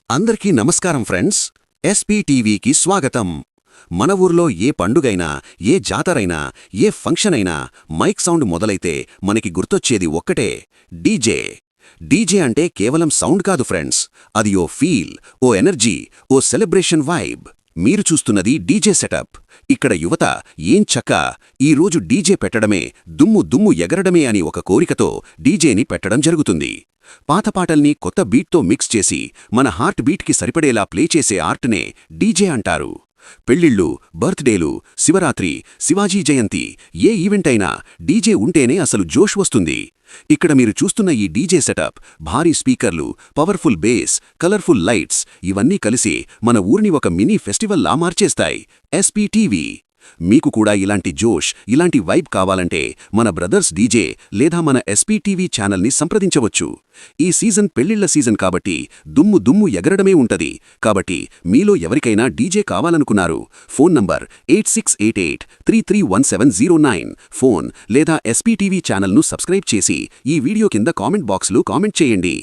అందరికీ నమస్కారం ఫ్రెండ్స్. ఎస్పీటీవీకి స్వాగతం. మన ఊర్లో ఏ పండుగైనా, ఏ జాతరైనా, ఏ ఫంక్షన్ అయినా మైక్ సౌండ్ మొదలైతే మనకి గుర్తొచ్చేది ఒక్కటే, డీజే. డీజే అంటే కేవలం సౌండ్ కాదు ఫ్రెండ్స్, అది ఓ ఫీల్, ఓ ఎనర్జీ, ఓ సెలబ్రేషన్ వైబ్. మీరు చూస్తున్నది డీజే సెటప్. ఇక్కడ యువత ఏం చక్కా ఈరోజు డీజే పెట్టడమే, దుమ్ము ఎగరడమే అని ఒక కోరికతో డీజేని పెట్టడం జరుగుతుంది. పాత పాటల్ని కొత్త బీట్తో మిక్స్ చేసి మన హార్ట్ బీట్కి సరిపడేలా ప్లే చేసే ఆర్ట్నే డీజే అంటారు. పెళ్ళిళ్ళు, బర్త్డేలు, శివరాత్రి, శివాజీ జయంతి, ఏ ఈవెంట్ అయినా డీజే ఉంటేనే అసలు జోష్ వస్తుంది. ఇక్కడ మీరు చూస్తున్న ఈ డీజే సెటప్, భారీ స్పీకర్లు, పవర్ఫుల్ బేస్, కలర్ఫుల్ లైట్స్ ఇవన్నీ కలిసి మన ఊరిని ఒక మినీ ఫెస్టివల్లా మార్చేస్తాయి. ఎస్పీటీవీ. మీకు కూడా ఇలాంటి జోష్, ఇలాంటి వైబ్ కావాలంటే మన బ్రదర్స్ డీజే లేదా మన ఎస్పీటీవీ ఛానల్ని సంప్రదించవచ్చు. ఈ సీజన్ పెళ్లిళ్ల సీజన్ కాబట్టి దుమ్ము ఎగరడమే ఉంటది. కాబట్టి మీలో ఎవరికైనా డీజే కావాలనుకున్నారు, ఫోన్ నంబర్ 8688331709 ఫోన్ లేదా ఎస్పీటీవీ ఛానల్ను సబ్స్క్రైబ్ చేసి ఈ వీడియో కింద కామెంట్ బాక్స్లో కామెంట్ చేయండి.